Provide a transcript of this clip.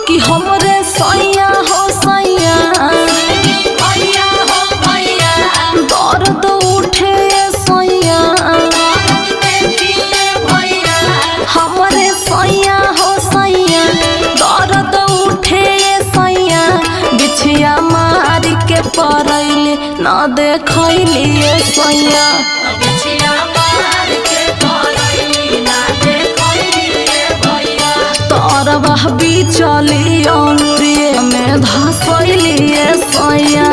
कि हमरे सैया हो सैया दर्द उठे सैया हमरे सैया हो सैया दर्द उठे सैया बिछिया मार के परैले न देखैली सैया तरबह बिचली अंगुरिये में धसैली सैया।